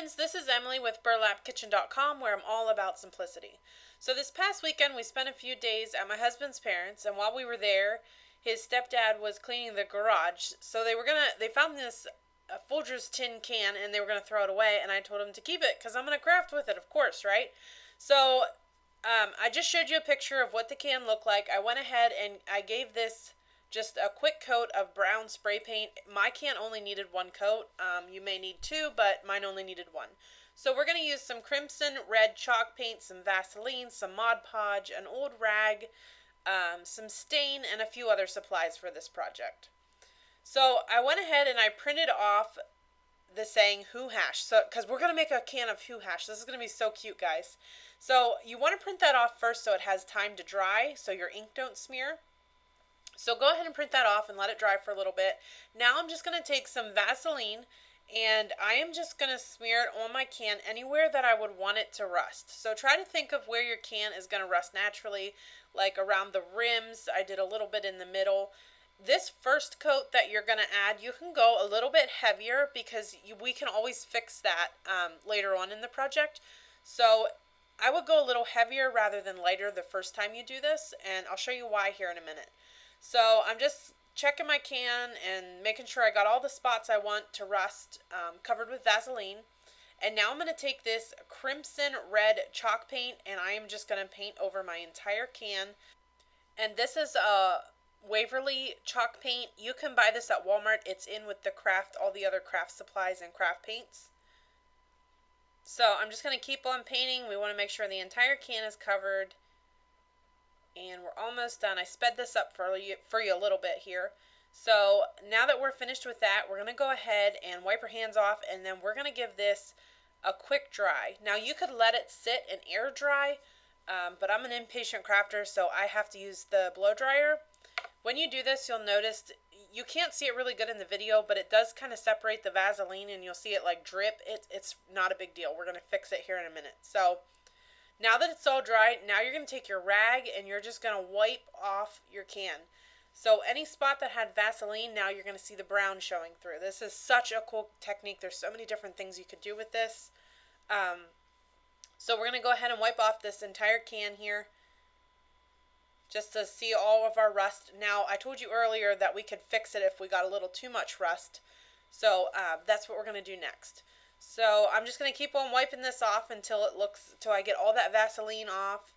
friends, this is Emily with burlapkitchen.com, where I'm all about simplicity. So this past weekend we spent a few days at my husband's parents, and while we were there, his stepdad was cleaning the garage. So they found this Folgers tin can and they were gonna throw it away, and I told him to keep it because I'm gonna craft with it, of course, right? So I just showed you a picture of what the can looked like. I went ahead and I gave this just a quick coat of brown spray paint. My can only needed one coat. You may need two, but mine only needed one. So we're going to use some crimson red chalk paint, some Vaseline, some Mod Podge, an old rag, some stain, and a few other supplies for this project. So I went ahead and I printed off the saying Who Hash. So, because we're going to make a can of Who Hash. This is going to be so cute, guys. So you want to print that off first so it has time to dry so your ink don't smear. So go ahead and print that off and let it dry for a little bit. Now I'm just going to take some Vaseline and I am just going to smear it on my can anywhere that I would want it to rust. So try to think of where your can is going to rust naturally, like around the rims. I did a little bit in the middle. This first coat that you're going to add, you can go a little bit heavier because we can always fix that later on in the project. So I would go a little heavier rather than lighter the first time you do this, and I'll show you why here in a minute. So I'm just checking my can and making sure I got all the spots I want to rust covered with Vaseline. And now I'm going to take this crimson red chalk paint and I am just going to paint over my entire can. And this is a Waverly chalk paint. You can buy this at Walmart. It's in with all the other craft supplies and craft paints. So I'm just going to keep on painting. We want to make sure the entire can is covered. And we're almost done. I sped this up for you a little bit here. So now that we're finished with that, we're going to go ahead and wipe our hands off, and then we're going to give this a quick dry. Now you could let it sit and air dry, but I'm an impatient crafter, so I have to use the blow dryer. When you do this, you'll notice you can't see it really good in the video, but it does kind of separate the Vaseline, and you'll see it like drip. It's not a big deal. We're going to fix it here in a minute. So now that it's all dry, now you're going to take your rag and you're just going to wipe off your can. So any spot that had Vaseline, now you're going to see the brown showing through. This is such a cool technique. There's so many different things you could do with this. So we're going to go ahead and wipe off this entire can here, just to see all of our rust. Now, I told you earlier that we could fix it if we got a little too much rust. So that's what we're going to do next. So I'm just going to keep on wiping this off until I get all that Vaseline off.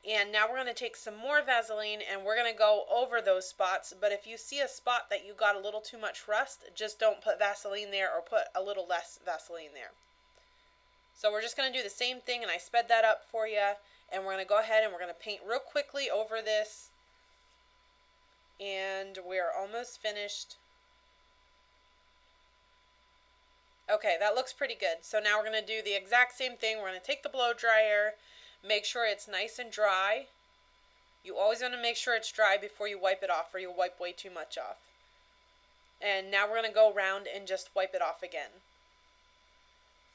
And now we're going to take some more Vaseline and we're going to go over those spots. But if you see a spot that you got a little too much rust, just don't put Vaseline there or put a little less Vaseline there. So we're just going to do the same thing, and I sped that up for you. And we're going to go ahead and we're going to paint real quickly over this. And we're almost finished. Okay, that looks pretty good. So now we're going to do the exact same thing. We're going to take the blow dryer, make sure it's nice and dry. You always want to make sure it's dry before you wipe it off, or you'll wipe way too much off. And now we're going to go around and just wipe it off again.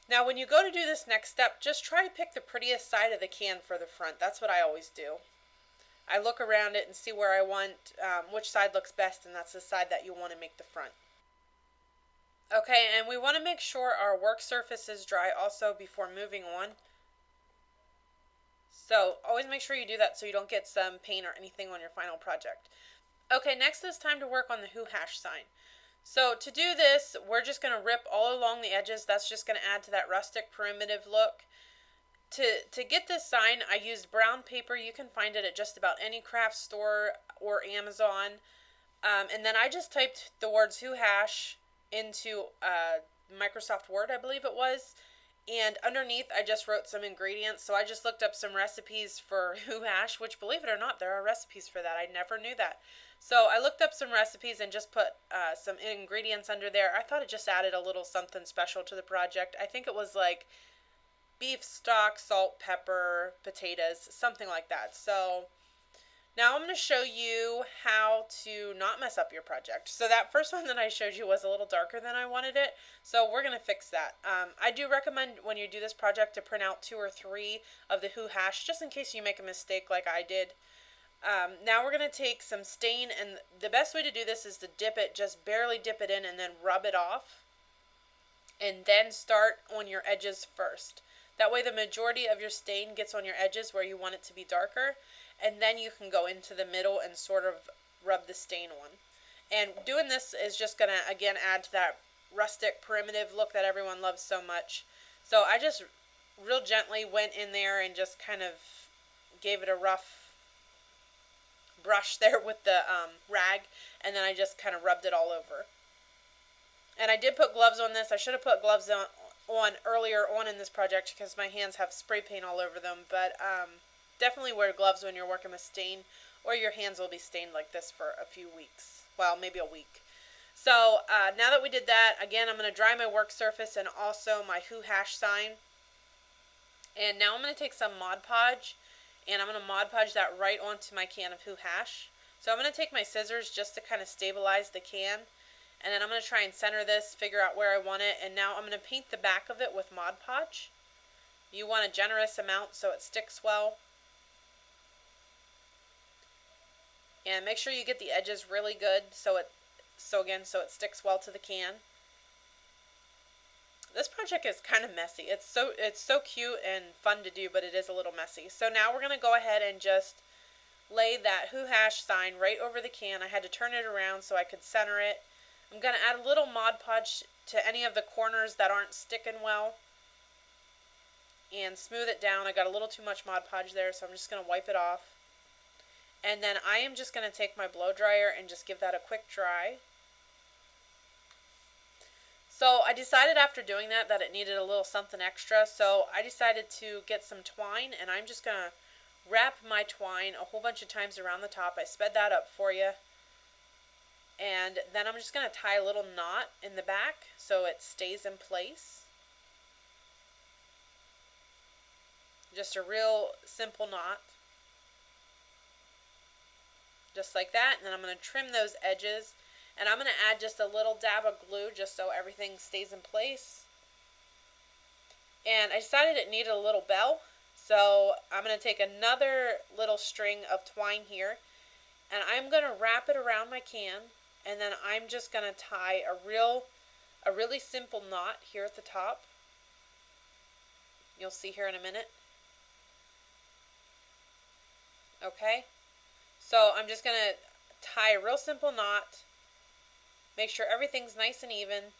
Now when you go to do this next step, just try to pick the prettiest side of the can for the front. That's what I always do. I look around it and see where I want, which side looks best, and that's the side that you want to make the front. Okay, and we want to make sure our work surface is dry also before moving on. So always make sure you do that so you don't get some paint or anything on your final project. Okay, next it's time to work on the Who Hash sign. So to do this, we're just going to rip all along the edges. That's just going to add to that rustic primitive look. To get this sign, I used brown paper. You can find it at just about any craft store or Amazon. And then I just typed the words Who Hash into Microsoft Word, I believe it was, and underneath I just wrote some ingredients. So I just looked up some recipes for Who Hash, which, believe it or not, there are recipes for that. I never knew that. So I looked up some recipes and just put some ingredients under there. I thought it just added a little something special to the project. I think it was like beef stock, salt, pepper, potatoes, something like that. So now I'm going to show you how to not mess up your project. So that first one that I showed you was a little darker than I wanted it. So we're going to fix that. I do recommend when you do this project to print out 2 or 3 of the Who Hash, just in case you make a mistake like I did. Now we're going to take some stain, and the best way to do this is to dip it, just barely dip it in and then rub it off. and then start on your edges first. That way the majority of your stain gets on your edges where you want it to be darker, and then you can go into the middle and sort of rub the stain on. And doing this is just going to, again, add to that rustic, primitive look that everyone loves so much. So I just real gently went in there and just kind of gave it a rough brush there with the rag, and then I just kind of rubbed it all over. And I did put gloves on this. I should have put gloves on earlier on in this project because my hands have spray paint all over them, but definitely wear gloves when you're working with stain, or your hands will be stained like this for a few weeks. Well, maybe a week. So now that we did that, again, I'm going to dry my work surface and also my Who Hash sign. And now I'm going to take some Mod Podge, and I'm going to Mod Podge that right onto my can of Who Hash. So I'm going to take my scissors just to kind of stabilize the can, and then I'm going to try and center this, figure out where I want it, and now I'm going to paint the back of it with Mod Podge. You want a generous amount so it sticks well. And make sure you get the edges really good so it sticks well to the can. This project is kind of messy. It's so cute and fun to do, but it is a little messy. So now we're going to go ahead and just lay that Who Hash sign right over the can. I had to turn it around so I could center it. I'm going to add a little Mod Podge to any of the corners that aren't sticking well and smooth it down. I got a little too much Mod Podge there, so I'm just going to wipe it off. And then I am just going to take my blow dryer and just give that a quick dry. So I decided after doing that it needed a little something extra, so I decided to get some twine, and I'm just going to wrap my twine a whole bunch of times around the top. I sped that up for you. And then I'm just going to tie a little knot in the back so it stays in place. Just a real simple knot. Just like that, and then I'm going to trim those edges, and I'm going to add just a little dab of glue just so everything stays in place. And I decided it needed a little bell, so I'm going to take another little string of twine here, and I'm going to wrap it around my can, and then I'm just going to tie a really simple knot here at the top. You'll see here in a minute. Okay? So I'm just going to tie a real simple knot, make sure everything's nice and even.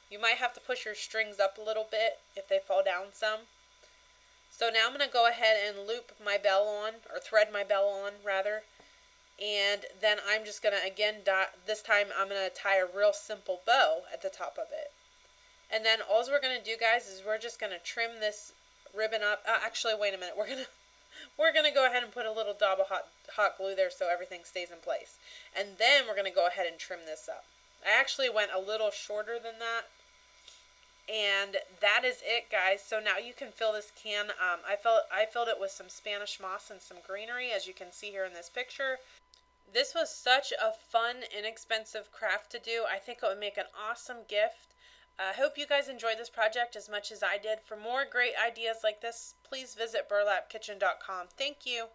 You might have to push your strings up a little bit if they fall down some. So now I'm going to go ahead and loop my bell on, or thread my bell on rather, and then I'm just going to, again, this time I'm going to tie a real simple bow at the top of it. And then all we're going to do, guys, is we're just going to trim this ribbon up. Actually, wait a minute. We're going to go ahead and put a little dab of hot glue there so everything stays in place. And then we're going to go ahead and trim this up. I actually went a little shorter than that. And that is it, guys. So now you can fill this can. I filled it with some Spanish moss and some greenery, as you can see here in this picture. This was such a fun, inexpensive craft to do. I think it would make an awesome gift. I hope you guys enjoyed this project as much as I did. For more great ideas like this, please visit burlapkitchen.com. Thank you.